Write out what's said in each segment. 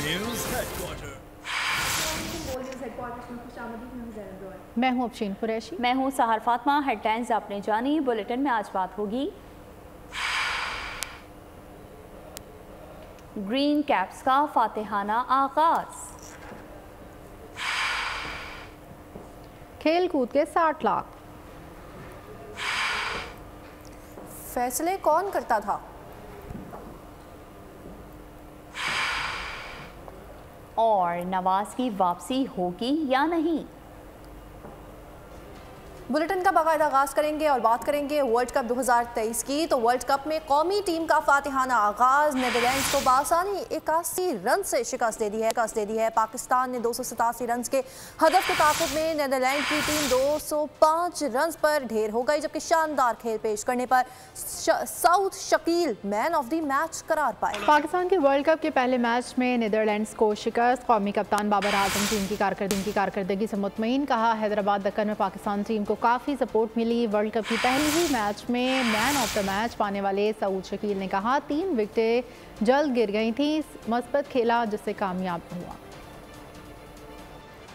News headquarter. मैं हूं अफशीन कुरैशी। मैं हूं सहर फातिमा। हेडलाइंस आपने जानी। बुलेटिन में आज बात होगी ग्रीन कैप्स का फातिहाना आगाज, खेल कूद के 60 लाख, फैसले कौन करता था, और नवाज की वापसी होगी या नहीं। बुलेटिन का बाकायदा आगाज करेंगे और बात करेंगे वर्ल्ड कप 2023 की। तो वर्ल्ड कप में कौमी टीम का फातिहाना आगाज, नेदरलैंड्स को बासानी 81 रन से शिकस्त दे दी है। पाकिस्तान ने 287 रन के हदफ के ताक़ुब में नेदरलैंड की टीम 205 रन पर ढेर हो गई, जबकि शानदार खेल पेश करने पर south Shakeel man of the match करार पाए। पाकिस्तान के वर्ल्ड कप के पहले मैच में नेदरलैंड्स को शिकस्त। कौमी कप्तान बाबर आजम टीम की कारकर्दगी से मुतमईन, कहा हैदराबाद दक्कन में पाकिस्तान टीम को काफ़ी सपोर्ट मिली। वर्ल्ड कप की पहली ही मैच में मैन ऑफ द मैच पाने वाले सऊद शकील ने कहा 3 विकेटें जल्द गिर गई थी, मस्बत खेला जिससे कामयाब हुआ।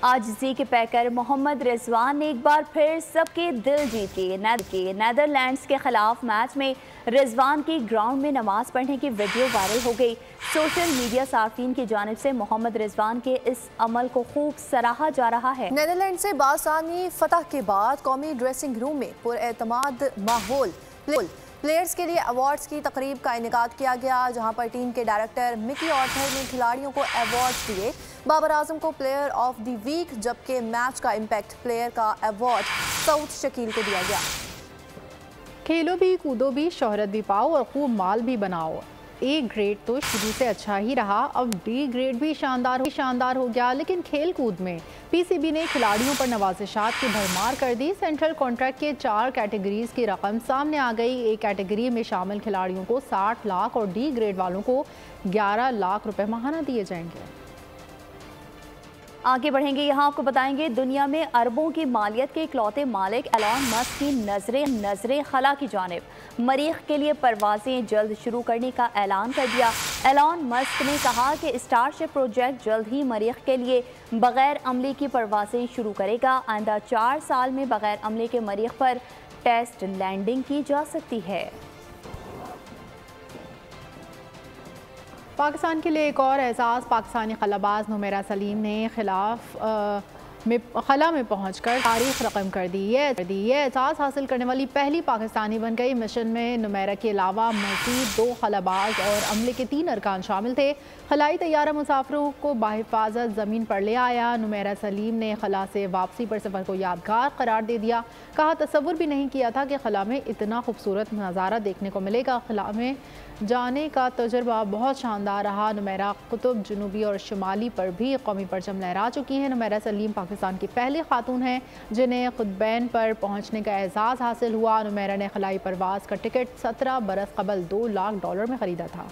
आजिज़ी के पैकर मोहम्मद रिजवान ने एक बार फिर सबके दिल जीत लिए। नेदरलैंड्स के खिलाफ मैच में रिजवान की ग्राउंड में नमाज पढ़ने की वीडियो वायरल हो गई। सोशल मीडिया सार्फिन की जानिब से मोहम्मद रिजवान के इस अमल को खूब सराहा जा रहा है। नेदरलैंड से बासानी फतह के बाद कौमी ड्रेसिंग रूम में पुरएतमाद माहौल, प्लेयर्स के लिए अवार्ड्स की तकरीब का इनेकाद किया गया, जहां पर टीम के डायरेक्टर मिकी ऑर्थर ने खिलाड़ियों को अवार्ड्स दिए। बाबर आजम को प्लेयर ऑफ द वीक, जबकि मैच का इम्पैक्ट प्लेयर का अवार्ड सऊद शकील को दिया गया। खेलो भी, कूदो भी, शोहरत भी पाओ और खूब माल भी बनाओ। ए ग्रेड तो शुरू से अच्छा ही रहा, अब डी ग्रेड भी शानदार हो गया। लेकिन खेल कूद में पीसीबी ने खिलाड़ियों पर नवाजिशात की भरमार कर दी। सेंट्रल कॉन्ट्रैक्ट के 4 कैटेगरीज की रकम सामने आ गई। ए कैटेगरी में शामिल खिलाड़ियों को 60 लाख और डी ग्रेड वालों को 11 लाख रुपए माहाना दिए जाएंगे। आगे बढ़ेंगे, यहाँ आपको बताएंगे दुनिया में अरबों की मालियत के इकलौते मालिक एलॉन मस्क की नजरें खला की जानिब। मरीख के लिए परवाजें जल्द शुरू करने का ऐलान कर दिया। एलॉन मस्क ने कहा कि स्टारशिप प्रोजेक्ट जल्द ही मरीख के लिए बगैर अमले की परवाजें शुरू करेगा। आइंदा 4 साल में बगैर अमले के मरीख पर टेस्ट लैंडिंग की जा सकती है। पाकिस्तान के लिए एक और एहसास, पाकिस्तानी खलाबाज नुमेरा सलीम ने खला में पहुंचकर तारीख रकम कर दी। ये एहसास हासिल करने वाली पहली पाकिस्तानी बन गई। मिशन में नुमेरा के अलावा मज़ीद 2 खलाबाज और अमले के 3 अरकान शामिल थे। खलाई तैयारा मुसाफिरों को बाहिफाजत ज़मीन पर ले आया। नुमेरा सलीम ने खला से वापसी पर सफ़र को यादगार करार दे दिया। कहा तसव्वुर भी नहीं किया था कि खला में इतना खूबसूरत नज़ारा देखने को मिलेगा। खला में जाने का तजुर्बा बहुत शानदार रहा। नुमेरा कुतुब, जनूबी और शुमाली पर भी कौमी परचम लहरा चुकी हैं। नुमेरा सलीम पाकिस्तान की पहली खातून हैं जिन्हें कुतबैन पर पहुंचने का एहसास हासिल हुआ। नुमेरा ने खलाई परवाज का टिकट 17 बरस कबल $2 लाख में ख़रीदा था।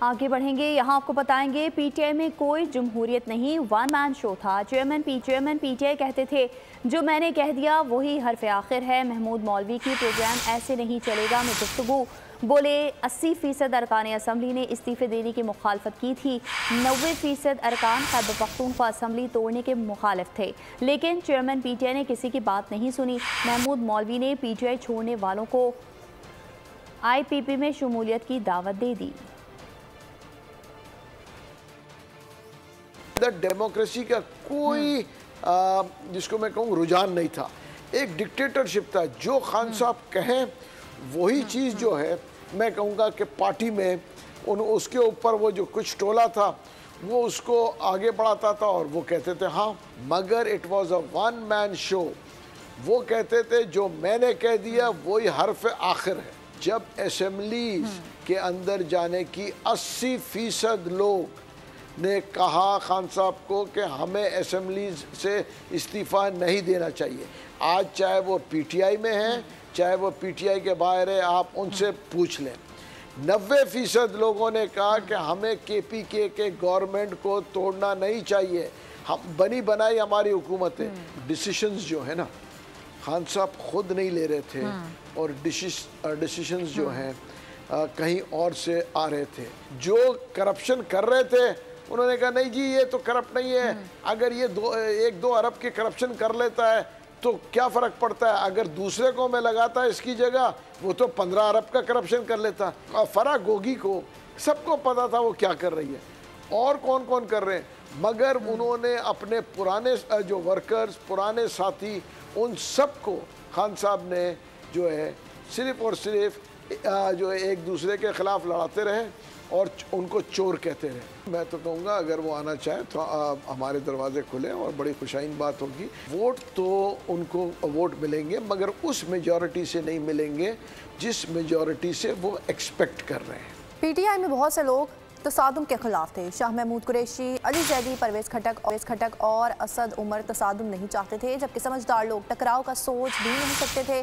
आगे बढ़ेंगे, यहाँ आपको बताएंगे पीटीआई में कोई जमहूरियत नहीं, वन मैन शो था। चेयरमैन पीटीआई कहते थे जो मैंने कह दिया वही हरफ आखिर है। महमूद मौलवी की प्रोग्राम ऐसे नहीं चलेगा में गुफ्तगू। बोले 80% अरकान असम्बली ने इस्तीफ़े देने की मुखालफत की थी। 90% अरकान खैबर पख्तूनख्वा असम्बली तोड़ने के मुखालिफ थे, लेकिन चेयरमैन पीटीआई ने किसी की बात नहीं सुनी। महमूद मौलवी ने पीटीआई छोड़ने वालों को IPP में शमूलियत की दावत दे दी। डेमोक्रेसी का कोई जिसको मैं कहूँ रुझान नहीं था, एक डिक्टेटरशिप था। जो खान साहब कहें वही चीज़ जो है मैं कहूँगा कि पार्टी में उसके ऊपर वो जो कुछ टोला था वो उसको आगे बढ़ाता था और वो कहते थे हाँ, मगर it was a one man show. वो कहते थे जो मैंने कह दिया वही हर्फ आखिर है। जब असेंबली के अंदर जाने की 80% लोग ने कहा खान साहब को कि हमें असेंबली से इस्तीफ़ा नहीं देना चाहिए। आज चाहे वो पीटीआई में है चाहे वो पीटीआई के बाहर है, आप उनसे पूछ लें। 90% लोगों ने कहा कि हमें केपीके के गवर्नमेंट को तोड़ना नहीं चाहिए, हम बनी बनाई हमारी हुकूमत है। डिसीशंस जो है ना खान साहब खुद नहीं ले रहे थे और डिसीशंस जो हैं कहीं और से आ रहे थे। जो करप्शन कर रहे थे उन्होंने कहा नहीं जी ये तो करप्ट नहीं है, अगर ये 1-2 अरब के करप्शन कर लेता है तो क्या फ़र्क पड़ता है, अगर दूसरे को मैं लगाता है इसकी जगह वो तो 15 अरब का करप्शन कर लेता। फराह गोगी को सबको पता था वो क्या कर रही है और कौन कौन कर रहे हैं, मगर उन्होंने अपने पुराने जो वर्कर्स, पुराने साथी, उन सबको खान साहब ने जो है सिर्फ़ और सिर्फ जो है एक दूसरे के ख़िलाफ़ लड़ाते रहे और उनको चोर कहते रहे। मैं तो कहूँगा अगर वो आना चाहे तो हमारे दरवाजे खुले और बड़ी खुशाइन बात होगी। वोट तो उनको वोट मिलेंगे मगर उस मेजॉरिटी से नहीं मिलेंगे जिस मेजॉरिटी से वो एक्सपेक्ट कर रहे हैं। पीटीआई में बहुत से लोग तसादुम के खिलाफ थे। शाह महमूद कुरैशी, अली जैदी, परवेज़ खटक और असद उमर तसादुम नहीं चाहते थे, जबकि समझदार लोग टकराव का सोच भी नहीं सकते थे।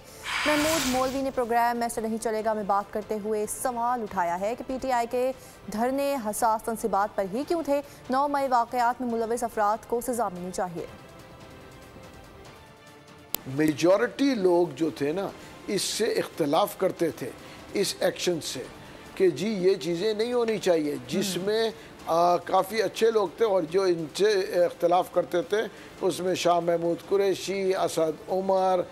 महमूद मौलवी ने प्रोग्राम में से नहीं चलेगा में बात करते हुए सवाल उठाया है कि पीटीआई के धरने हसास तनसीबात पर ही क्यों थे। 9 मई वाक़यात में मुलविस अफराद को सज़ा मिलनी चाहिए। मेजॉरिटी लोग जो थे ना इससे इख्तलाफ करते थे इस एक्शन से कि जी ये चीज़ें नहीं होनी चाहिए, जिसमें काफ़ी अच्छे लोग थे और जो इनसे इख्तलाफ करते थे उसमें शाह महमूद कुरैशी, असद उमर,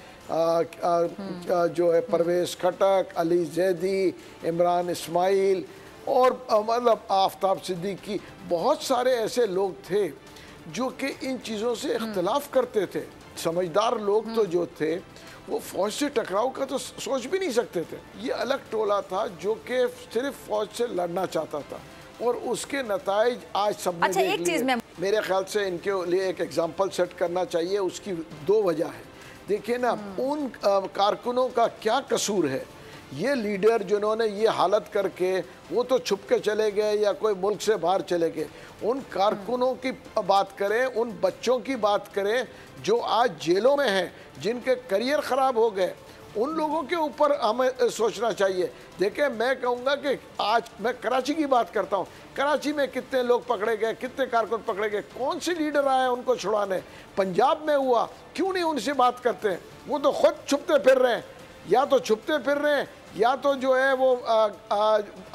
जो है परवेज़ खटक, अली जैदी, इमरान इस्माइल और मतलब आफ्ताब सिद्दीकी, बहुत सारे ऐसे लोग थे जो कि इन चीज़ों से इख्तलाफ करते थे। समझदार लोग तो जो थे वो फौज से टकराव का तो सोच भी नहीं सकते थे। ये अलग टोला था जो कि सिर्फ फौज से लड़ना चाहता था और उसके नताइज आज सबने अच्छा, देख एक चीज़ लिए। मेरे ख्याल से इनके लिए एक एग्जाम्पल सेट करना चाहिए। उसकी 2 वजह है। देखिए ना उन कारकुनों का क्या कसूर है। ये लीडर जिन्होंने ये हालत करके वो तो छुप के चले गए या कोई मुल्क से बाहर चले गए, उन कारकुनों की बात करें, उन बच्चों की बात करें जो आज जेलों में हैं, जिनके करियर ख़राब हो गए, उन लोगों के ऊपर हमें सोचना चाहिए। देखिए मैं कहूँगा कि आज मैं कराची की बात करता हूँ, कराची में कितने लोग पकड़े गए, कितने कारकुन पकड़े गए, कौन से लीडर आए उनको छुड़ाने। पंजाब में हुआ, क्यों नहीं उनसे बात करते हैं? वो तो खुद छुपते फिर रहे हैं, या तो छुपते फिर रहे हैं या तो जो है वो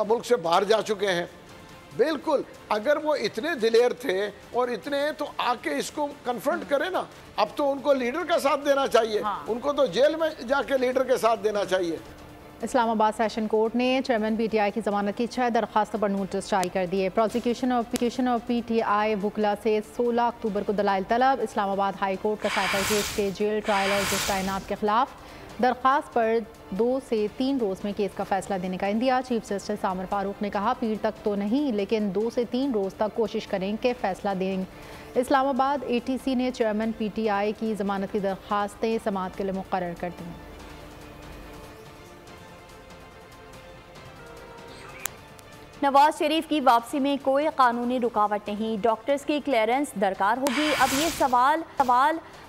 मुल्क से बाहर जा चुके हैं। बिल्कुल, अगर वो इतने दिलेर थे और इतने हैं तो आके इसको कन्फ्रंट करें ना। अब तो उनको लीडर का साथ देना चाहिए। उनको तो जेल में जाके लीडर के साथ देना चाहिए। इस्लामाबाद सेशन कोर्ट ने चेयरमैन पीटीआई की जमानत की 6 दरख्वास्तों पर नोटिस जारी कर दिए। प्रोसिक्यूशन और पीटीआई वुकला से 16 अक्टूबर को दलाइल तलब। इस्लामाबाद हाई कोर्ट का साइफर केस के जेल ट्रायल और जज तैनात के खिलाफ दरख्वास्त पर 2 से 3 रोज़ में केस का फैसला देने का India. Chief justice Aamir Farooq ने कहा पीर तक तो नहीं लेकिन 2 से 3 रोज़ तक कोशिश करें कि फैसला दें। इस्लामाबाद एटीसी ने चेयरमैन पीटीआई की जमानत की दरख्वास्तें समाअत के लिए मुकर्रर कर दी। नवाज शरीफ की वापसी में कोई कानूनी रुकावट नहीं, डॉक्टर्स की क्लियरेंस दरकार होगी। अब ये सवाल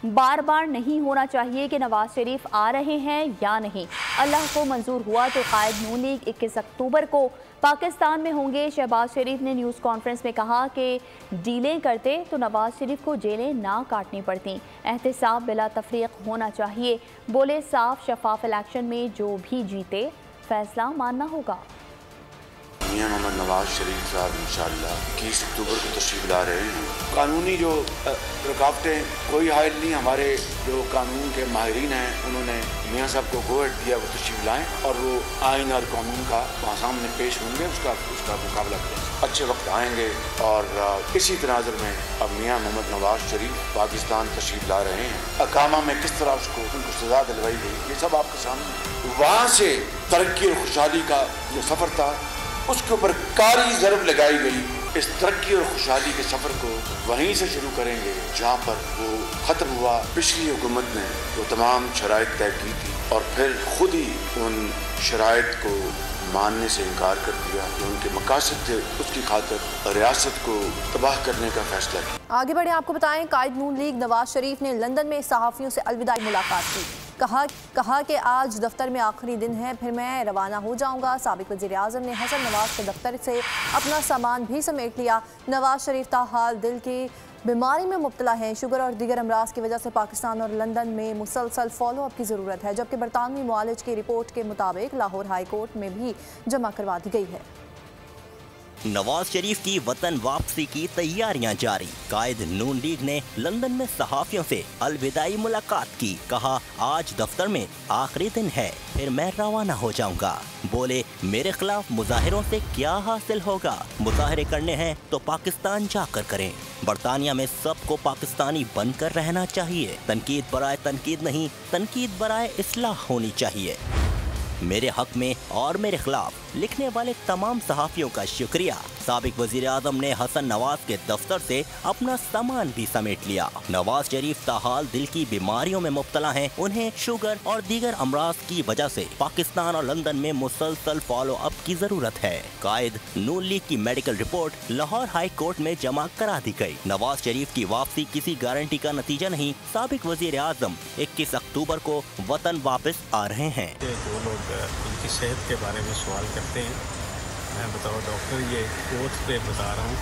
बार बार नहीं होना चाहिए कि नवाज शरीफ आ रहे हैं या नहीं। अल्लाह को मंजूर हुआ तो कायद नून लीग 21 अक्टूबर को पाकिस्तान में होंगे। शहबाज शरीफ ने न्यूज़ कॉन्फ्रेंस में कहा कि डीलें करते तो नवाज शरीफ को जेलें ना काटनी पड़ती। एहतसाब बिला तफरीक होना चाहिए। बोले साफ शफाफ इलेक्शन में जो भी जीते फैसला मानना होगा। मियां मोहम्मद नवाज शरीफ साहब इंशाअल्लाह 21 अक्टूबर को तशरीफ ला रहे हैं। कानूनी जो रुकावटें कोई हायल नहीं, हमारे जो कानून के माहिरीन हैं उन्होंने मियां साहब को गो अहेड दिया वो तशरीफ लाएँ और वो आइन और कानून का वहाँ सामने पेश होंगे, उसका मुकाबला करेंगे। अच्छे वक्त आएंगे और इसी तनाजुर में अब मियां मोहम्मद नवाज शरीफ पाकिस्तान तशरीफ ला रहे हैं। अकामा में किस तरह उनको सजा दिलवाई गई ये सब आपके सामने। वहाँ से तरक्की और खुशहाली का जो सफ़र था उसके ऊपर कारी ज़रब लगाई गई। इस तरक्की और खुशहाली के सफ़र को वहीं से शुरू करेंगे जहाँ पर वो ख़त्म हुआ। पिछली हुकूमत ने वो तमाम शराइत तय की थी और फिर खुद ही उन शराइत को मानने से इनकार कर दिया। उनके मकासद थे, उसकी खातिर रियासत को तबाह करने का फैसला किया। आगे बढ़े, आपको बताएं कायद नून लीग नवाज शरीफ ने लंदन में सहाफ़ियों से अलविदाई मुलाकात की। कहा कि आज दफ्तर में आखिरी दिन है, फिर मैं रवाना हो जाऊंगा। साबिक वज़ीर आज़म ने हसन नवाज के दफ्तर से अपना सामान भी समेट लिया। नवाज शरीफ ताहाल दिल की बीमारी में मुब्तला हैं। शुगर और दीगर अमराज की वजह से पाकिस्तान और लंदन में मुसलसल फॉलोअप की ज़रूरत है, जबकि बरतानवी मुआलिज की रिपोर्ट के मुताबिक लाहौर हाई कोर्ट में भी जमा करवा दी गई है। नवाज शरीफ की वतन वापसी की तैयारियां जारी। कायद नून लीग ने लंदन में सहाफियों से अलविदाई मुलाकात की। कहा, आज दफ्तर में आखिरी दिन है, फिर मैं रवाना हो जाऊंगा। बोले, मेरे खिलाफ मुजाहिरों से क्या हासिल होगा, मुजाहरे करने हैं तो पाकिस्तान जाकर करें। बरतानिया में सबको पाकिस्तानी बनकर रहना चाहिए। तनकीद बराए तनकीद नहीं, तनकीद बराए इस्लाह होनी चाहिए। मेरे हक में और मेरे खिलाफ लिखने वाले तमाम सहाफियों का शुक्रिया। साबिक वजीर आजम ने हसन नवाज के दफ्तर से अपना सामान भी समेट लिया। नवाज शरीफ ताहाल दिल की बीमारियों में मुब्तला हैं। उन्हें शुगर और दीगर अमराज की वजह से पाकिस्तान और लंदन में मुसलसल फॉलो अप की जरूरत है। कायद नून लीग की medical report Lahore high court में जमा करा दी गई। नवाज शरीफ की वापसी किसी गारंटी का नतीजा नहीं। साबिक वजीर आजम 21 अक्टूबर को वतन वापस आ रहे हैं। वो लोग उनकी सेहत के बारे में सवाल करते हैं। मैं बताऊँ डॉक्टर, ये कोर्ट पे बता रहा हूँ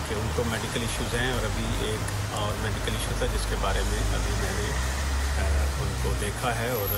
कि उनको मेडिकल इश्यूज़ हैं और अभी एक और मेडिकल इशू था जिसके बारे में अभी मैंने उनको देखा है और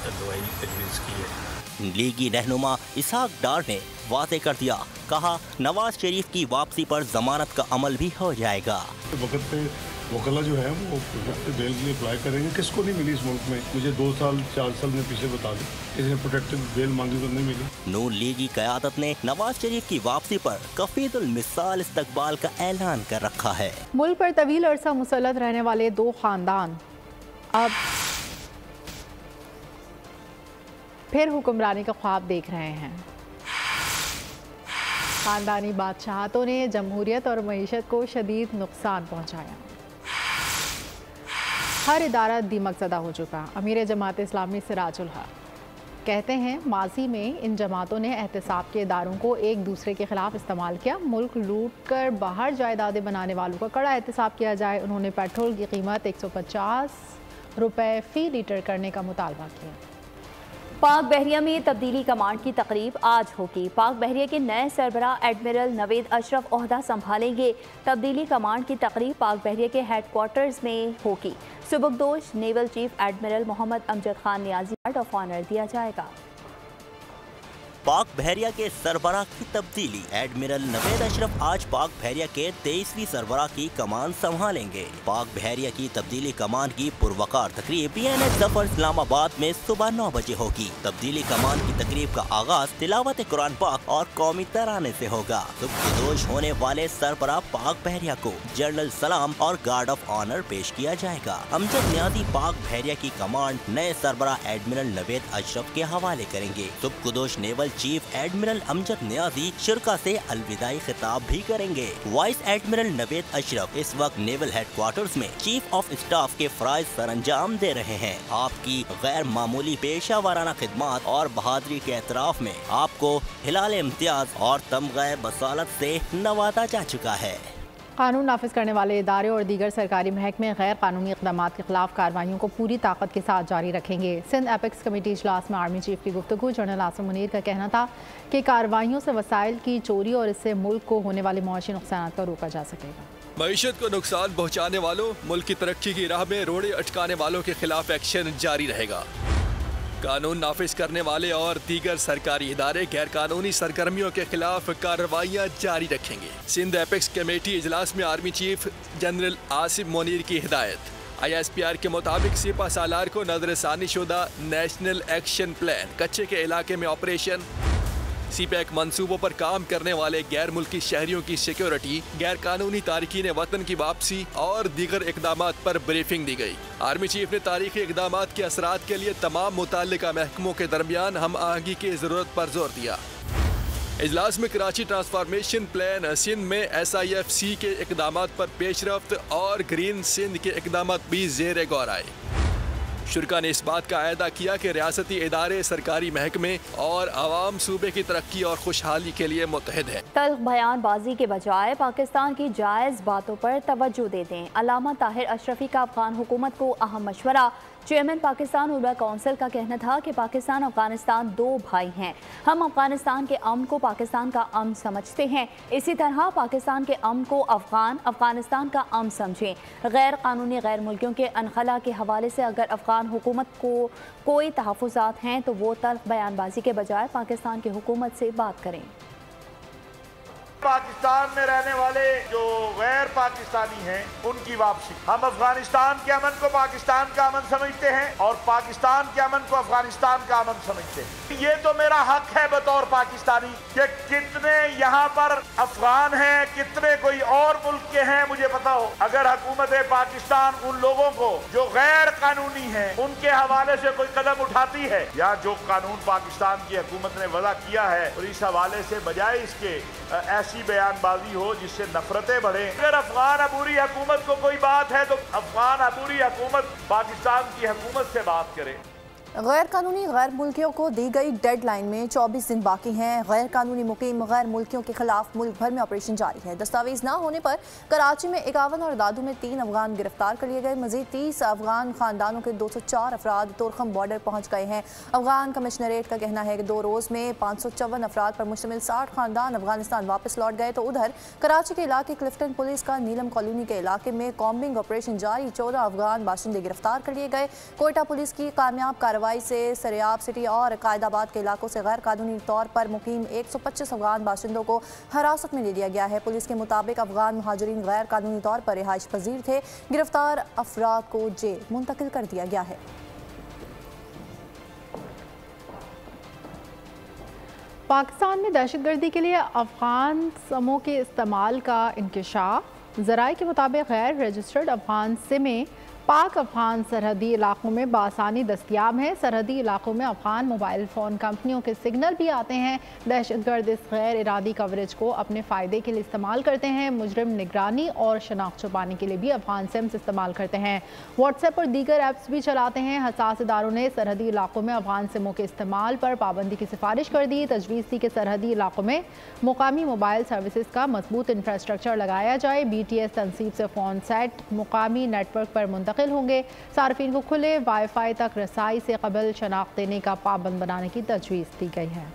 दवाई तजवीज़ की है। लीगी रहनुमा इसहाक डार ने वादे कर दिया। कहा, नवाज शरीफ की वापसी पर जमानत का अमल भी हो जाएगा। वक्त पे वकला जो है वो बेल के लिए अप्लाई करेंगे। किसको नहीं मिली इस मुल्क में? मुझे 2 साल 4 साल में पीछे बता दें, किसी ने प्रोटेक्टेड बेल मांगी तो नहीं मिली। नून लीगी क़यादत ने नवाज शरीफ की वापसी पर कफीदुल मिसाल इस्तकबाल का ऐलान कर रखा है। मुल्क पर तवील अरसा मुसल्लत रहने वाले 2 खानदान अब फिर हुक्मरानी का ख्वाब देख रहे हैं। खानदानी बादशाहतों ने जमहूरियत और मईशत को शदीद नुकसान पहुंचाया। हर इदारा दिमकज़दा हो चुका। अमीर जमात इस्लामी सिराजुल हक कहते हैं, माजी में इन जमातों ने एहतसाब के इदारों को एक दूसरे के खिलाफ इस्तेमाल किया। मुल्क लूट कर बाहर जायदादें बनाने वालों का कड़ा एहतसाब किया जाए। उन्होंने पेट्रोल की कीमत 150 रुपये फ़ी लीटर करने का मुतालबा किया। पाक बहरिया में तब्दीली कमांड की तकरीब आज होगी। पाक बहरिया के नए सरबराह एडमिरल नवेद अशरफ ओहदा संभालेंगे। तब्दीली कमांड की तकरीब पाक बहरिया के हेडक्वार्टर्स में होगी। सुबकदोश naval chief admiral Mohammad Amjad Khan Niazi guard of honour दिया जाएगा। पाक बहरिया के सरबराह की तब्दीली। एडमिरल नवेद अशरफ आज पाक बहरिया के 23वीं सरबराह की कमान संभालेंगे। पाक बहरिया की तब्दीली कमान की पुरवकार तकरीब PNH जफर इस्लामाबाद में सुबह 9 बजे होगी। तब्दीली कमान की तकरीब का आगाज तिलावत कुरान पाक और कौमी तराने से होगा। सुबकदोश होने वाले सरबराह पाक बहरिया को जनरल सलाम और गार्ड ऑफ ऑनर पेश किया जाएगा। अमजद नियाजी पाक बहरिया की कमांड नए सरबराह एडमिरल नवेद अशरफ के हवाले करेंगे। सुबकदोश naval chief admiral Amjad Niazi शुरका से अलविदाई खिताब भी करेंगे। वाइस एडमिरल नवेद अशरफ इस वक्त नेवल हेडक्वार्टर्स में चीफ ऑफ स्टाफ के फराइज सरअंजाम दे रहे हैं। आपकी गैर मामूली पेशा वाराना खिदमात और बहादुरी के एतराफ में आपको हिलाल इम्तियाज और तमग़े बसालत से नवाजा जा चुका है। कानून नाफिज करने वाले इदारे और दीगर सरकारी महकमे गैर कानूनी इक़दाम के खिलाफ कार्रवाइयों को पूरी ताकत के साथ जारी रखेंगे। सिंध एपेक्स कमेटी इजलास में आर्मी चीफ की गुफ्तगू। जनरल आसिम मुनीर का कहना था कि कार्रवाइयों से वसाइल की चोरी और इससे मुल्क को होने वाले मुआशी नुकसान को रोका जा सकेगा। मईशत को नुकसान पहुँचाने वालों, मुल्क की तरक्की की राह में रोड़े अटकाने वालों के खिलाफ एक्शन जारी रहेगा। कानून नाफिज करने वाले और दीगर सरकारी इदारे गैर कानूनी सरगर्मियों के खिलाफ कार्रवाइयाँ जारी रखेंगे। सिंध एपेक्स कमेटी इजलास में army chief general Asim Munir की हिदायत। ISPR के मुताबिक सिपा सालार को नजरसानी शुदा नेशनल एक्शन प्लान, कच्चे के इलाके में ऑपरेशन, CPEC मंसूबों पर काम करने वाले गैर मुल्की शहरियों की सिक्योरिटी, गैर कानूनी तारकीन वतन की वापसी और दीगर इकदामात पर ब्रीफिंग दी गई। आर्मी चीफ ने तारीखी इकदामात के असरात के लिए तमाम मुताल्लिका महकमों के दरमियान हम आहंगी की जरूरत पर जोर दिया। इजलास में कराची ट्रांसफॉर्मेशन प्लान, सिंध में SIFC के इकदामात पर पेशरफ्त और ग्रीन सिंध के इकदामात भी ज़ेर गौर आए। शुरा ने इस बात का अयदा किया कि रियासती इदारे, सरकारी महकमे और आवाम सूबे की तरक्की और खुशहाली के लिए मुतहद है। तल्ख बयानबाजी के बजाय पाकिस्तान की जायज़ बातों पर तवज्जो दे दें। अल्लामा ताहिर अशरफी का अफगान हुकूमत को अहम मशवरा। चेयरमैन पाकिस्तान उलमा काउंसिल का कहना था कि पाकिस्तान अफगानिस्तान दो भाई हैं। हम अफगानिस्तान के अमन को पाकिस्तान का अमन समझते हैं, इसी तरह पाकिस्तान के अमन को अफगानिस्तान का अमन समझें। गैर कानूनी गैर मुल्कियों के अनखला के हवाले से अगर अफगान हुकूमत को कोई तहफ़्फ़ुज़ात हैं तो वो तल्ख़ बयानबाजी के बजाय पाकिस्तान की हुकूमत से बात करें। पाकिस्तान में रहने वाले जो गैर पाकिस्तानी हैं उनकी वापसी। हम अफगानिस्तान के अमन को पाकिस्तान का अमन समझते हैं और पाकिस्तान के अमन को अफगानिस्तान का अमन समझते हैं। ये तो मेरा हक है बतौर पाकिस्तानी कि कितने यहाँ पर अफगान हैं, कितने कोई और मुल्क के हैं मुझे पता हो। अगर हुकूमत पाकिस्तान उन लोगों को जो गैर कानूनी हैं उनके हवाले से कोई कदम उठाती है या जो कानून पाकिस्तान की हुकूमत ने वज़ा किया है और इस हवाले से बजाय इसके ऐसी बयानबाजी हो जिससे नफरतें बढ़े। अगर अफगान अबूरी हुकूमत को कोई बात है तो अफगान अबूरी हुकूमत पाकिस्तान की हुकूमत से बात करे। गैर कानूनी गैर मुल्कियों को दी गई डेडलाइन में 24 दिन बाकी हैं। गैर कानूनी मुकीम गैर मुल्कियों के खिलाफ मुल्क भर में ऑपरेशन जारी है। दस्तावेज ना होने पर कराची में 51 और दादू में 3 अफगान गिरफ्तार कर लिए गए। मजीद 30 अफगान खानदानों के 204 अफराद तोरखम बॉर्डर पहुँच गए हैं। अफगान कमिश्नरेट का कहना है कि 2 रोज़ में 554 अफराद पर मुश्तमिल 60 खानदान अफगानिस्तान वापस लौट गए। तो उधर कराची के इलाके क्लिफ्टन पुलिस का नीलम कॉलोनी के इलाके में कॉम्बिंग ऑपरेशन जारी, 14 अफगान बाशिंदे गिरफ्तार कर लिए गए। कोयटा पुलिस की कामयाब कार्रवाई से सरियाब सिटी और कायदाबाद के इलाकों से गैर कानूनी तौर पर मुकीम 125 अफगान बाशिंदों को हिरासत में ले लिया गया है। पुलिस के मुताबिक अफगान मुहाजिरीन गैर कानूनी तौर पर रिहाइश पजीर थे। गिरफ्तार अफराद को जेल मुंतकिल कर दिया गया है। पाकिस्तान में दहशतगर्दी के लिए अफगान समों के इस्तेमाल का इंकशाफ। ज़राए के मुताबिक गैर रजिस्टर्ड अफगान सिमें पाक अफगान सरहदी इलाकों में बासानी दस्तियाब हैं। सरहदी इलाकों में अफगान मोबाइल फ़ोन कंपनियों के सिग्नल भी आते हैं। दहशतगर्द इस गैर इरादी कवरेज को अपने फ़ायदे के लिए इस्तेमाल करते हैं। मुजरिम निगरानी और शनाख्त छुपाने के लिए भी अफगान सिम्स इस्तेमाल करते हैं। व्हाट्सएप और दीगर ऐप्स भी चलाते हैं। हसास इदारों ने सरहदी इलाकों में अफगान सिमों के इस्तेमाल पर पाबंदी की सिफारिश कर दी। तजवीज़ थी कि सरहदी इलाकों में मुकामी मोबाइल सर्विसेज का मजबूत इंफ्रास्ट्रक्चर लगाया जाए। BTS तनसीब से फ़ोन सेट मुकामी नेटवर्क पर मुंतकिल होंगे। सार्फिन को खुले वाईफाई तक रसाई से कबल शनाख्त देने का पाबंद बनाने की तजवीज़ दी गई है।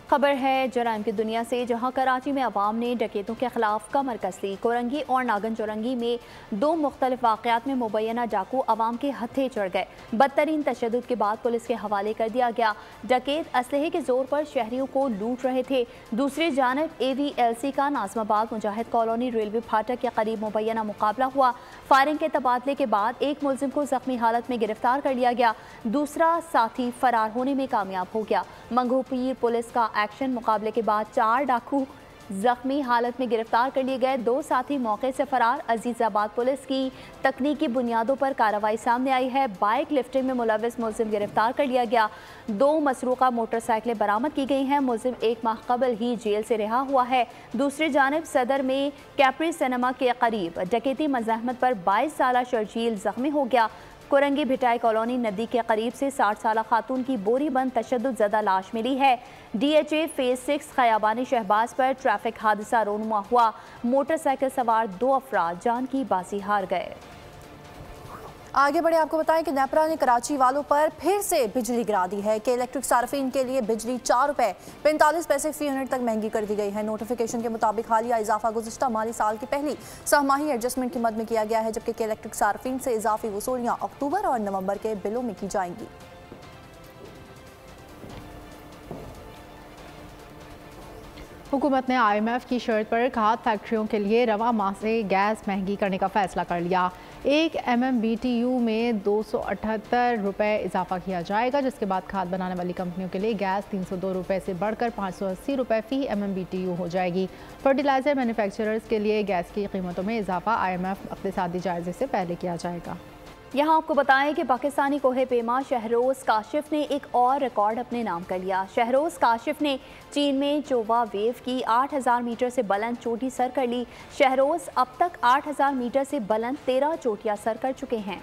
खबर है जराइम की दुनिया से, जहां कराची में अवाम ने डकैतों के खिलाफ कमर कस ली। कोरंगी और नागन चौरंगी में 2 मुख्तलिफ वाक़यात में मुबैना डाकू अवाम के हथे चढ़ गए। बदतरीन तशद्दुद के बाद पुलिस के हवाले कर दिया गया। डकैत असलहे के जोर पर शहरियों को लूट रहे थे। दूसरी जानब AVLC का नाज़माबाद मुजाहिद कॉलोनी रेलवे फाटक के करीब मुबैना मुकाबला हुआ। फायरिंग के तबादले के बाद एक मुलजिम को जख्मी हालत में गिरफ्तार कर लिया गया। दूसरा साथी फरार होने में कामयाब हो गया। मंगोपीर पुलिस का एक्शन, मुकाबले के बाद 4 डाकू जख्मी हालत में गिरफ्तार कर लिए गए। 2 साथी मौके से फरार। अजीजाबाद पुलिस की तकनीकी बुनियादों पर कार्रवाई सामने आई है। बाइक लिफ्टिंग में मुलविस मुलजिम गिरफ्तार कर लिया गया। 2 मसरूका मोटरसाइकिलें बरामद की गई हैं। मुलजिम 1 माह कबल ही जेल से रिहा हुआ है। दूसरी जानब सदर में कैप्री सिनेमा के करीब डकैती मज़ाहमत पर 22 साला शर्जील जख्मी हो गया। कोरंगी भिटाई कॉलोनी नदी के करीब से 60 साला खातून की बोरी बंद तशद्दुद ज़दा लाश मिली है। DHA फेज 6 खयाबानी शहबाज पर ट्रैफिक हादसा रोनुमा हुआ। मोटरसाइकिल सवार 2 अफराद जान की बाजी हार गए। आगे बढ़े, आपको बताएं कि नेपरा ने कराची वालों पर फिर से बिजली गिरा दी है कि इलेक्ट्रिक सार्फिन के लिए बिजली 4 रुपये 45 पैसे फी यूनिट तक महंगी कर दी गई है। नोटिफिकेशन के मुताबिक हालिया इजाफा गुज़िश्ता माली साल की पहली सहमाही एडजस्टमेंट की मद में किया गया है, जबकि इलेक्ट्रिक सार्फिन से इजाफी वसूलियाँ अक्टूबर और नवंबर के बिलों में की जाएंगी। हुकूमत ने IMF की शर्त पर खाद फैक्ट्रियों के लिए रवा माह से गैस महंगी करने का फैसला कर लिया। 1 MMBTU में 278 रुपये इजाफा किया जाएगा, जिसके बाद खाद बनाने वाली कंपनियों के लिए गैस 302 रुपये से बढ़कर 580 रुपये फ़ी MMBTU हो जाएगी। फर्टिलाइज़र मैन्युफैक्चरर्स के लिए गैस की कीमतों में इजाफा IMF इक़्तिसादी जायज़े से पहले किया जाएगा। यहाँ आपको बताएं कि पाकिस्तानी कोहे पेमा शहरोज़ काशिफ ने एक और रिकॉर्ड अपने नाम कर लिया। शहरोज़ काशिफ ने चीन में चोवा वेव की 8000 मीटर से बुलंद चोटी सर कर ली। शहरोज़ अब तक 8000 मीटर से बुलंद 13 चोटियाँ सर कर चुके हैं।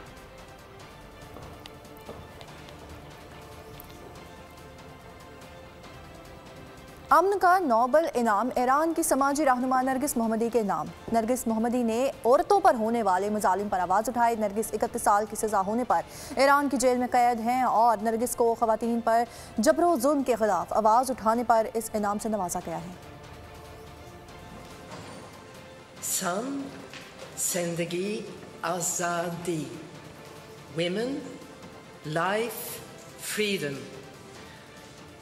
अमन का नोबल इनाम ईरान की समाजी रहनुमा नरगिस मोहम्मदी के नाम। नरगिस मोहम्मदी ने औरतों पर होने वाले मजालिम पर आवाज़ उठाई। नरगिस 31 साल की सज़ा होने पर ईरान की जेल में कैद हैं और नरगिस को ख़वातीन पर जबरो जुल्म के खिलाफ आवाज़ उठाने पर इस इनाम से नवाजा गया है। सन जिंदगी आज़ादी, women, life, freedom.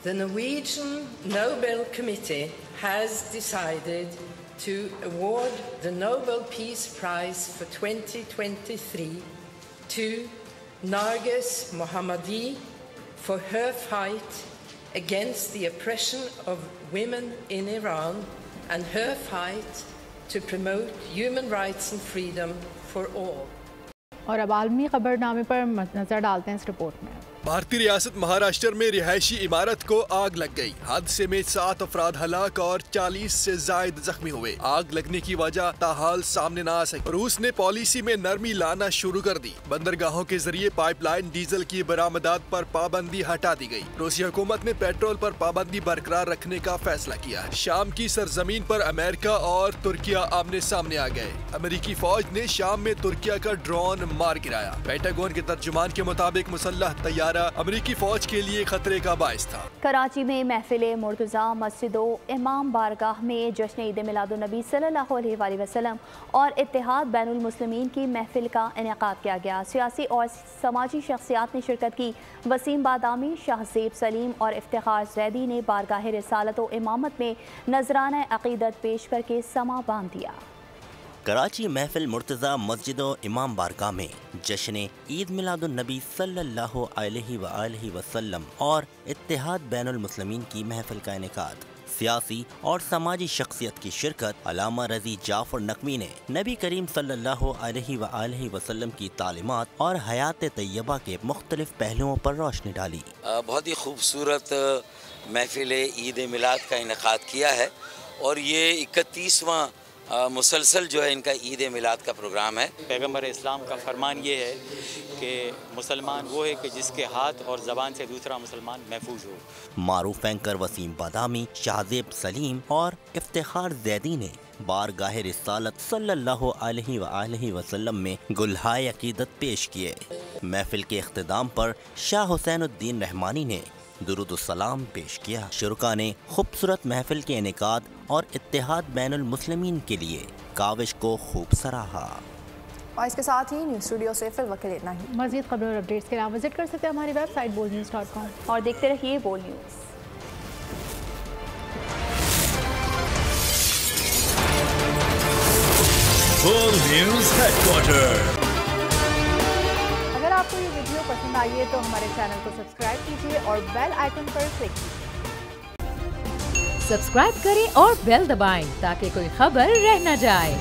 The Norwegian Nobel Committee has decided to award the Nobel Peace Prize for 2023 to Narges Mohammadi for her fight against the oppression of women in Iran and her fight to promote human rights and freedom for all. और अब आलमी खबरनामे पर नजर डालते हैं इस report में। भारतीय रियासत महाराष्ट्र में रिहायशी इमारत को आग लग गई। हादसे में 7 अफराद हलाक और 40 से ज्यादा जख्मी हुए। आग लगने की वजह ताहाल सामने न आ सकी। रूस ने पॉलिसी में नरमी लाना शुरू कर दी। बंदरगाहों के जरिए पाइपलाइन डीजल की बरामदात पर पाबंदी हटा दी गई। रूसी हुकूमत ने पेट्रोल पर पाबंदी बरकरार रखने का फैसला किया है। शाम की सरजमीन पर अमेरिका और तुर्किया आमने सामने आ गए। अमेरिकी फौज ने शाम में तुर्किया का ड्रोन मार गिराया। पेंटागन के तर्जुमान के मुताबिक मुसल्लह तैयारा अमेरिकी फौज के लिए खतरे का बाइस था। कराची में महफिल मुर्तज़ा मस्जिदों इमाम बारगाह में जश्न ईद मिलादुन नबी सल्लल्लाहु अलैहि वसल्लम और इत्तेहाद बैनुल मुस्लिमीन की महफिल का इनेकाद किया गया। सियासी और समाजी शख्सियात ने शिरकत की। वसीम बादामी, शाहज़ेब सलीम और इफ्तिखार जैदी ने बारगाह रिसालत व इमामत में नजराना अक़ीदत पेश करके समा बांध दिया। कराची महफिल मुर्तज़ा मस्जिदों इमाम बारगाह में जश्न ईद मिलादुन नबी सल्लल्लाहु अलैहि वसल्लम और इत्तेहाद बैनुल मुस्लिमीन की महफिल का इनेकाद। सियासी और समाजी शख्सियत की शिरकत। अल्लामा रज़ी जाफर नकवी ने नबी करीम सल्लल्लाहु अलैहि वसल्लम की तालीमात और हयात तैयबा के मुख्तलिफ पहलुओं पर रोशनी डाली। बहुत ही खूबसूरत महफिल ईद मिलाद का इनेकाद किया है और ये 31वां मुसलसल जो है इनका ईद मिलाद का प्रोग्राम है। पैगम्बर इस्लाम का फरमान ये है कि मुसलमान वो है कि जिसके हाथ और ज़बान से दूसरा मुसलमान महफूज हो। मारूफ एंकर वसीम बादामी, शाहज़ेब सलीम और इफ्तिखार जैदी ने बारगाह रिसालत सल्लल्लाहु अलैहि वसल्लम में गुलहाए अकीदत पेश किए। महफिल के इख्तिताम पर शाह हुसैनुद्दीन रहमानी ने दुरूद सलाम पेश किया। शुरका ने खूबसूरत महफिल के इनेकाद और इत्तेहाद बैनुल मुस्लिमीन के लिए काविश को खूब सराहा। और इसके साथ ही न्यूज़ स्टूडियो से फिर वक्त इतना ही। मज़ीद खबरों और अपडेट्स के लिए विजिट कर सकते हैं हमारी वेबसाइट bolnews.com और देखते रहिए बोल न्यूज़। बोल न्यूज़ हेडक्वार्टर। अगर आपको ये वीडियो पसंद आई है तो हमारे चैनल को सब्सक्राइब कीजिए और बेल आइकन पर क्लिक कीजिए। सब्सक्राइब करें और बेल दबाएं ताकि कोई खबर रह न जाए।